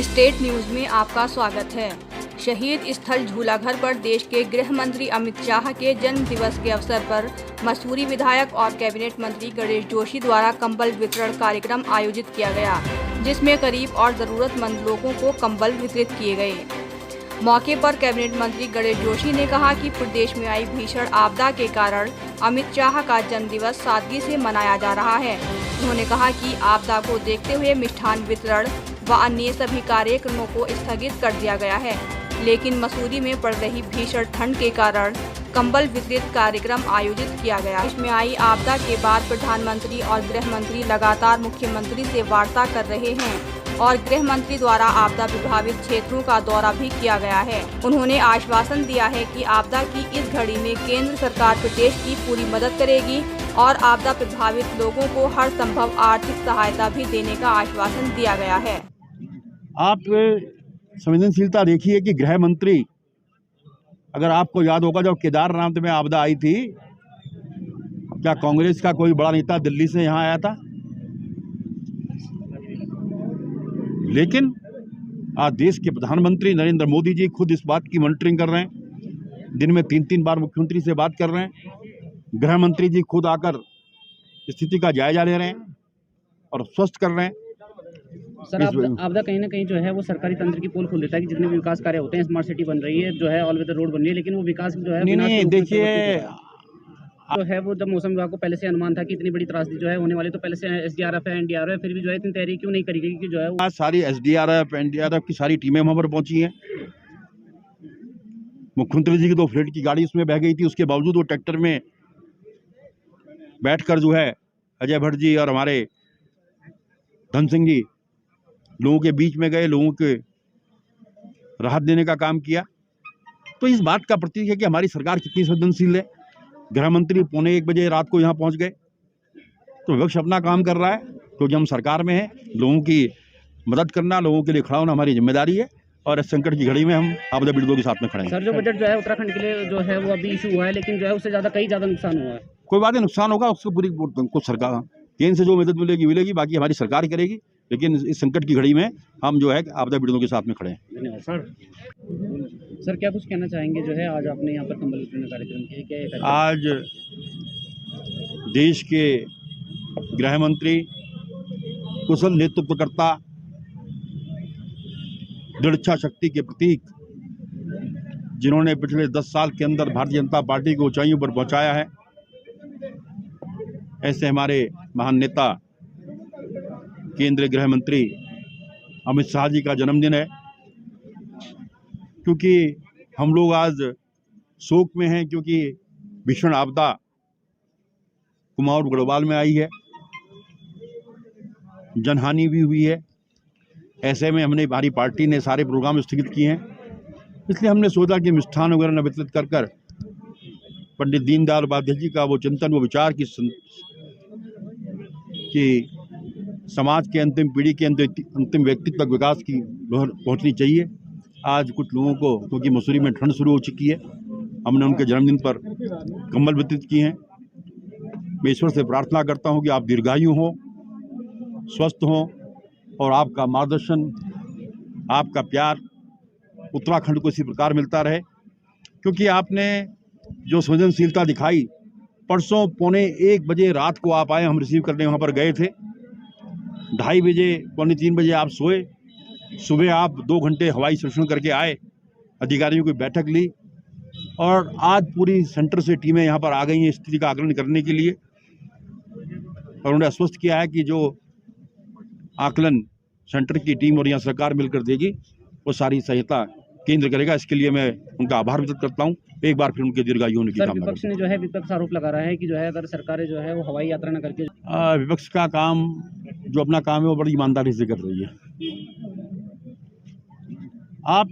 State news में आपका स्वागत है। शहीद स्थल झूलाघर पर देश के गृह मंत्री अमित शाह के जन्म दिवस के अवसर पर मसूरी विधायक और कैबिनेट मंत्री गणेश जोशी द्वारा कंबल वितरण कार्यक्रम आयोजित किया गया, जिसमें गरीब और जरूरतमंद लोगों को कंबल वितरित किए गए। मौके पर कैबिनेट मंत्री गणेश जोशी ने कहा कि प्रदेश में आई भीषण आपदा के कारण अमित शाह का जन्मदिवस सादगी से मनाया जा रहा है। उन्होंने कहा कि आपदा को देखते हुए मिष्ठान वितरण व अन्य सभी कार्यक्रमों को स्थगित कर दिया गया है, लेकिन मसूरी में पड़ रही भीषण ठंड के कारण कंबल वितरित कार्यक्रम आयोजित किया गया। इसमें आई आपदा के बाद प्रधानमंत्री और गृह मंत्री लगातार मुख्यमंत्री से वार्ता कर रहे हैं और गृह मंत्री द्वारा आपदा प्रभावित क्षेत्रों का दौरा भी किया गया है। उन्होंने आश्वासन दिया है कि आपदा की इस घड़ी में केंद्र सरकार प्रदेश की पूरी मदद करेगी और आपदा प्रभावित लोगों को हर संभव आर्थिक सहायता भी देने का आश्वासन दिया गया है। आप संवेदनशीलता देखिए कि गृह मंत्री, अगर आपको याद होगा जब केदारनाथ में आपदा आई थी, क्या कांग्रेस का कोई बड़ा नेता दिल्ली से यहाँ आया था? लेकिन आज देश के प्रधानमंत्री नरेंद्र मोदी जी खुद इस बात की मॉनिटरिंग कर रहे हैं। दिन में 3-3 बार मुख्यमंत्री से बात कर रहे हैं। गृह मंत्री जी खुद आकर स्थिति का जायजा ले रहे हैं और स्वस्थ कर रहे हैं। सर, आपदा कहीं ना कहीं जो है वो सरकारी तंत्र की पोल खोल देता है कि जितने भी विकास कार्य होते हैं, स्मार्ट सिटी बन रही है, जो है ऑल वेदर रोड बन रही है, लेकिन वो विकास जो है नहीं देखिए, जो है वो जब मौसम विभाग को पहले से अनुमान था कि इतनी बड़ी त्रासदी जो है होने वाली, तो पहले से एसडीआरएफ है, एनडीआरएफ है, फिर भी जो है इतनी तैयारी क्यों नहीं करी गई कि जो है सारी एसडीआरएफ एनडीआरएफ की सारी टीमें वहाँ पर पहुंची हैं। मुख्यमंत्री जी की 2 फ्लेट की गाड़ी उसमें बह गई थी, उसके बावजूद वो ट्रैक्टर में बैठकर जो है अजय भट्ट जी और हमारे धन सिंह जी लोगों के बीच में गए, लोगों के राहत देने का काम किया। तो इस बात का प्रतीक है कि हमारी सरकार कितनी संवेदनशील है। गृह मंत्री 1:45 बजे रात को यहाँ पहुँच गए, तो विपक्ष अपना काम कर रहा है, क्योंकि हम सरकार में हैं। लोगों की मदद करना, लोगों के लिए खड़ा होना हमारी जिम्मेदारी है और इस संकट की घड़ी में हम आपदा पीड़ितों के साथ में खड़े हैं। सर, जो बजट जो है उत्तराखंड के लिए जो है वो अभी इशू हुआ है, लेकिन जो है उससे ज़्यादा नुकसान हुआ है। कोई बात नहीं, नुकसान होगा, उसको पूरी कुछ सरकार केंद्र से जो मदद मिलेगी, बाकी हमारी सरकार करेगी। लेकिन इस संकट की घड़ी में हम जो है आपदा पीड़ितों के साथ में खड़े हैं। धन्यवाद सर, क्या कुछ कहना चाहेंगे? जो है आज आपने यहाँ पर कंबल वितरण कार्यक्रम किया, आज देश के गृह मंत्री, कुशल नेतृत्वकर्ता, दृढ़ इच्छा शक्ति के प्रतीक, जिन्होंने पिछले 10 साल के अंदर भारतीय जनता पार्टी को ऊंचाइयों पर पहुंचाया है, ऐसे हमारे महान नेता केंद्रीय गृह मंत्री अमित शाह जी का जन्मदिन है। क्योंकि हम लोग आज शोक में हैं, क्योंकि भीषण आपदा कुमाऊं गढ़वाल में आई है, जनहानि भी हुई है। ऐसे में हमारी पार्टी ने सारे प्रोग्राम स्थगित किए हैं। इसलिए हमने सोचा कि मिष्ठान वगैरह न वितरित कर पंडित दीनदयाल उपाध्याय जी का वो चिंतन, वो विचार कि समाज के अंतिम पीढ़ी के अंतिम व्यक्ति तक विकास की पहुंचनी चाहिए। आज कुछ लोगों को, क्योंकि मसूरी में ठंड शुरू हो चुकी है, हमने उनके जन्मदिन पर कंबल वितरित किए हैं। मैं ईश्वर से प्रार्थना करता हूं कि आप दीर्घायु हों, स्वस्थ हों और आपका मार्गदर्शन, आपका प्यार उत्तराखंड को इसी प्रकार मिलता रहे। क्योंकि आपने जो संवेदनशीलता दिखाई, परसों 1:45 बजे रात को आप आए, हम रिसीव करने वहाँ पर गए थे। 2:30 बजे 2:45 बजे आप सोए, सुबह आप 2 घंटे हवाई सर्वेक्षण करके आए, अधिकारियों की बैठक ली और आज पूरी सेंटर से टीमें यहाँ पर आ गई हैं स्थिति का आकलन करने के लिए। और उन्होंने आश्वस्त किया है कि जो आकलन सेंटर की टीम और यहाँ सरकार मिलकर देगी, वो सारी सहायता केंद्र करेगा। इसके लिए मैं उनका आभार व्यक्त करता हूँ। एक बार फिर उनके दीर्घायु होने की कामना। विपक्ष ने जो है विपक्ष आरोप लगा रहा है कि जो है अगर सरकारें जो है वो हवाई यात्रा न करके, विपक्ष का काम, जो अपना काम है वो बड़ी ईमानदारी से कर रही है। आप